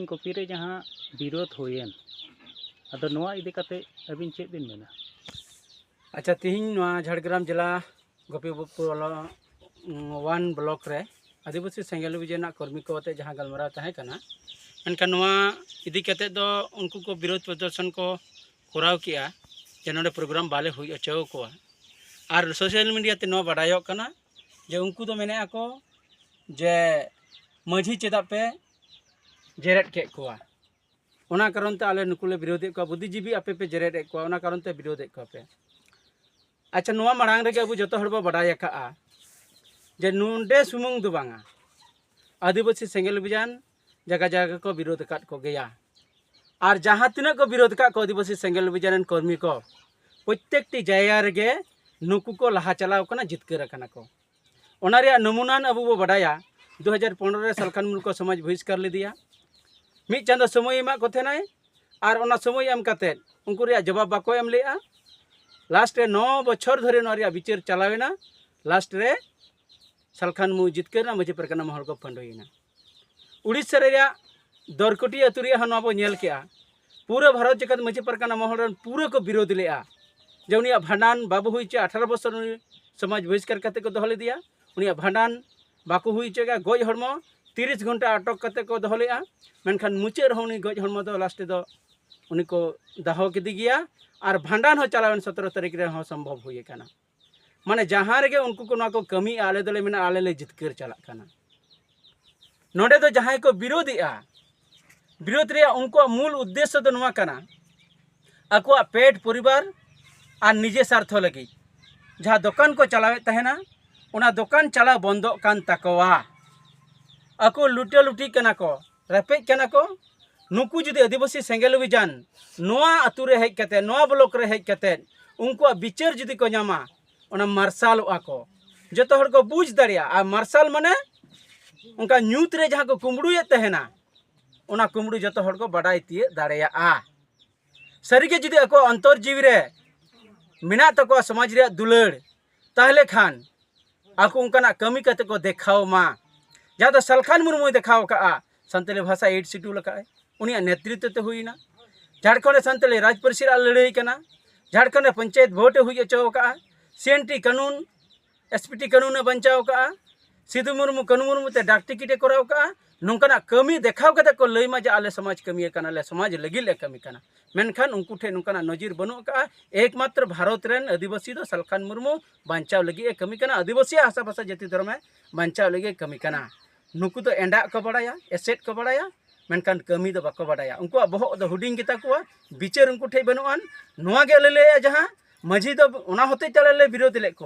तेहें copy रे जहाँ विरोध हुएन अदो नोआ इदी कते अबिन चेक बिन मेना। अच्छा तेहें झाड़ग्राम जिला गोपीपुर वन ब्लॉक रे आदिवासी सेंगेल अभियान कर्मी को अते जहाँ गलमाराव तहे कना एनखान नोआ इदी कते दो उनको को विरोध प्रदर्शन को कराव किया जे नोडे प्रोग्राम बाले हुई अचो को और सोशल मीडिया ते नो बाडायो कना जे उनको दो मेने को जे माझी चेदा पे जेरेट के कोआ ओना कारण ते आले नुकुले विरोधी को बुद्धिजीवी आपे पे जेरेट को ओना कारण ते विरोध को पे। अच्छा नोआ मांग रे अब जो हड़ बो बाडाय का जे नुंडे सुमुंग दो बांगा आदिवासी सेंगेल अभियान जगह जगह को विरोध काट को गया और जहाँ तीना को विरोध का आदिवासी सेंगेल अभियान कर्मी को प्रत्येकटी जायगा रेगे नुकु को लहा चलाव कना जितकर कना को ओना रे नमूनान अब बो बाडाया 2015 रे सलखान मुर्मू को समाज बहिष्कार लेदिया मिद चांदो समय एमा को थेनाय और ओना समय एम काते उनको रे जवाब बाको एम लेआ लास्ट रे 9 बछर धरे ओना रे विचार चलावेना लास्ट रे सलखान मुर्मू जितकर माझी परगना महल को फंडोइना उड़ीसा रे दरकोटी अतु रे हनो बो नेल केआ पूरा भारत जगत माझी परगना महल पूरा को विरोध लेआ जे उनिया भांडान बाबू हुईचे 18 बछर समाज बहिष्कार करते को दोहले दिया उनिया भांडान बाको हुईचे गज हड़मो 30 घंटा अटक करते को दोहलेआ मेनखान मुचाद रहो उनी गज हड़मो दो लास्ट दो उनी को दाहो केदी गया और भांडान हो चलावन 17 तारीख रे हो संभव हुई काना माने जहाँ रेगे उनको को कमी आले दले मेना आले ले जितकर चला काना नोडे दो जहाँ को विरोधिया विरोध रे उनको मूल उद्देश्य दो नोआ काना अको पेट परिवार और निजे स्वार्थ लगी जहाँ दुकान को चलावे तहना उना दुकान चला बंदो कान तकवा अको लुटे लुटी कना को रेपे कना को नुकु जुदी आदिवासी सेंगेल अभियान नोआ अतु रे हेज कते नोआ ब्लॉक रे हेज कते उनको विचार जुदी को नामा उना मार्शल को जतो हर को बुझ दाड़िया आ मार्शल माने उनका न्यूत रे जहाँ को कुमड़ुए तहना उना कुमड़ू जतो हर को बड़ाई तिए दाड़िया आ सरीगे जुदी अको अंतर जीवी रे मिना तको समाज रे दुलड़ ताहले खान आको उनका कमी कते को देखाव मा जहाँ तो सलखान मुर्मू देखाव का सानताली भाषा 8 शेड्यूल का उनिया नेतृत्व ते हुईना झारखंड सानताली राजपरिसी लड़ाई कना झारखंड पंचायत भोट हुई अचो का CNT कानून SPT कानून बचाव का सिद्धू मुर्मू कनु मुर्मू ते डाक टिकिटे कराव का नौकना कमी देखाव कते को लैमा जे आले समाज कमी कना ले समाज लगी ले कमी कना मेनखान उनको ठे नौकना नजीर बनु का एकमात्र भारत रेन आदिवासी दो सलखान मुर्मू बचाव लगी कमी कना आदिवासी आशा भाषा जाति धर्म में बचाव लगी कमी कना नुकु तो एंडा को बड़ाया एसेट को बड़ाया मेनखान कमी दो बाको बड़ाया उनको बहक दो हुडिंग गिता को विचार उनको ठे बनुआन नोआ गे ले जहाँ माझी दो उना होते चले ले विरोध ले को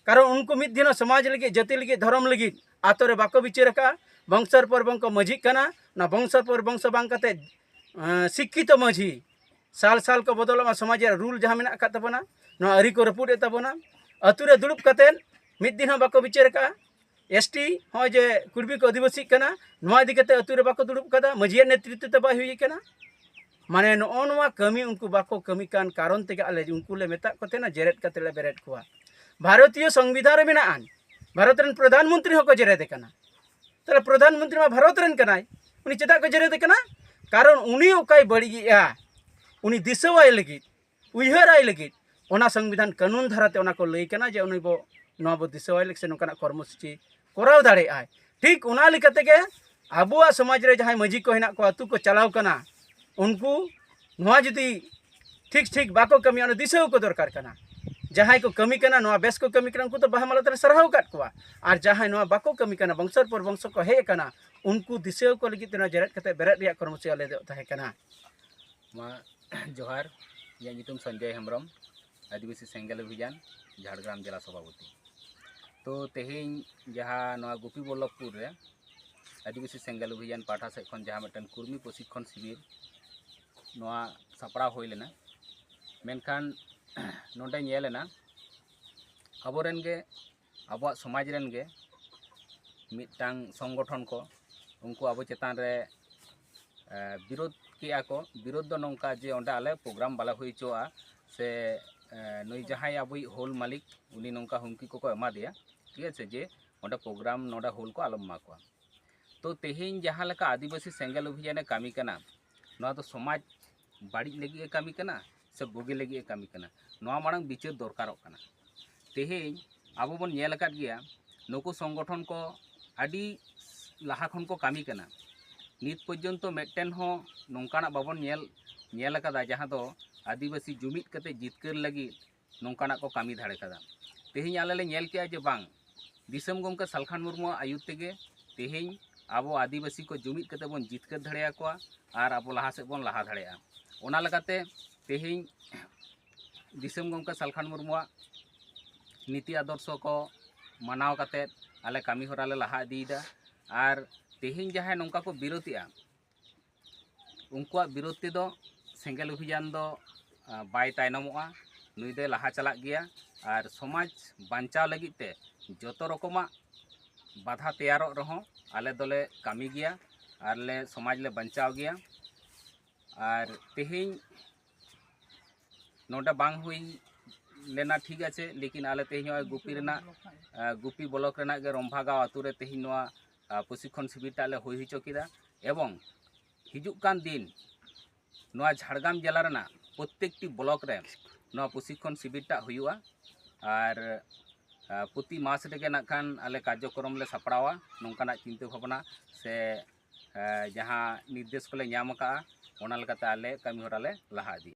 कारण उनको मिद दिन समाज लगी जाति लगी धर्म लगी आतो रे बाको विचार का वंशर पर वंश माझी कना ना वंशर पर वंश बांग कते शिक्षित माझी साल साल को बदल समाज रूल जहाँ मेना का तबना ना अरी को रपुड तबना अतु रे दुड़ुब कते मिद दिन बाको विचार का ST हो जे कुर्बी को आदिवासी कना नोआ इदी कते अतु रे बाको दुड़ुब कदा माझी नेतृत्व ते बाय हुई कना माने नो नोआ कमी उनको बाको कमी कान कारण ते आले उनको ले मेता कते ना जेरेट कते ले बेरेट कोआ भारतीय संविधान रे मेना आन भारत रन प्रधानमंत्री हो को जेरेट कना तले प्रधानमंत्री मा भारत रन कनाय उनी चेदा को जेरेट कना कारण उनी ओकाय बड़िया उनी दिसवाय लगी उयहराय लगी ओना संविधान कानून धाराते ओना को लई कना जे उनी बो नोआ बो दिसवाय लगे से नोकाना कर्मसूची कराव दाड़े आय ठीक ओना लिकते के आबुआ समाज रे जहां माझी को हेना को अतु को चलाव कना उनको नोआ जुदी ठीक ठीक बाको कमी ओना दिसव को दरकार कना जहां को कमी कना नोआ बेस को कमी कना उनको तो बाहा मालत रे सरहाव काट कोआ और जहां नोआ बाको कमी कना वंशर पर वंश को हे कना उनको दिसव को लगी तेना जेरेट कते बेरेट रिया कर्मसूची आले दे ताहे कना मा जोहार या नितुम संजय हेम्ब्रम आदिवासी सेंगेल अभियान झाड़ग्राम जिला सभापति तो तेहें जहाँ नोआ गोपी बल्लभपुर रे आदिवासी सेंगेल अभियान पाठा से खन जहाँ मिटन कुर्मी प्रशिक्षण शिविर नोआ सापड़ा होय लेना मेनखान नोंडे नेलेना अबोरेन गे आबो समाज रेन गे मिटांग संगठन को उनको आबो चेतान रे विरोध किया को विरोध दो नौका जे ओंडे आले प्रोग्राम बाला हुई चोआ से नई जहां अबुई होल मालिक उनी नौका हुमकी को एमा दिया ठीक है जे ओंडे प्रोग्राम नोडा होल को आलम मा को तो तेहें जहाँ लेका आदिवासी सेंगेल अभियाने कामी कना नोआ तो समाज बाड़ी लगी कामी कना से बोगे लगी कामी कना नोआ मांग बिचार दरकारों कना तेहें आबो बन नेल अकाद गया नुकु संगठन को आदि लाहा खन को कामी कना नित पर्यंत मेटन हो नोंकाना बाबन नेल अकादा जहाँ दो आदिवासी जुमिद कते जितकर लगी नोंकाना को कामी धाड़े कदा तेहें आले ले नेल किया जे बांग दिसम गमके सालखान मुर्मू आयुर तेगे तेहें आबो आदिवासी को जुमिद कते बन जितकर धाड़े आकोआ और आबो लाहा से बन लाहा धाड़े ओना लगाते तेहें दिसम गमके सालखान मुर्मू नीति आदर्श को मानाव कते आले कामी होरा ले लाहा इदीदा और तेहें जहाँ नौका को विरोधिया उनकुआ विरोध दो सेंगेल अभियान दो बाय तायनमोआ नुई दे लाहा चला गया और समाज बांचाव लगित ते जतो रकमा बाधा तैयार रहो आले दोले कामी गया और ले समाज ले बांचाव गया और तेहें नोडा बांग हुई लेना ठीक है लेकिन आले तेहें गुपी ब्लॉक रेना गे रंभागाव आतुरे तेहें नोआ प्रशिक्षण शिविर ले हुई चौकीदा एवं हिजुक कान दिन नोआ झाड़ग्राम जिला रेना प्रत्येकटी ब्लॉक रे नोआ प्रशिक्षण शिविर हुआ और प्रति मास रेगे नाखान आले कार्यक्रम ले सापड़ावा नोंकाना चिंता भावना से जहाँ निर्देश को ले ᱧᱟᱢ ᱟᱠᱟᱜᱼᱟ ᱚᱱᱟ ᱞᱮᱠᱟᱛᱮ ᱟᱞᱮ ᱠᱟᱹᱢᱤ ᱦᱚᱨᱟ ᱞᱮ ᱞᱟᱦᱟ ᱤᱫᱤ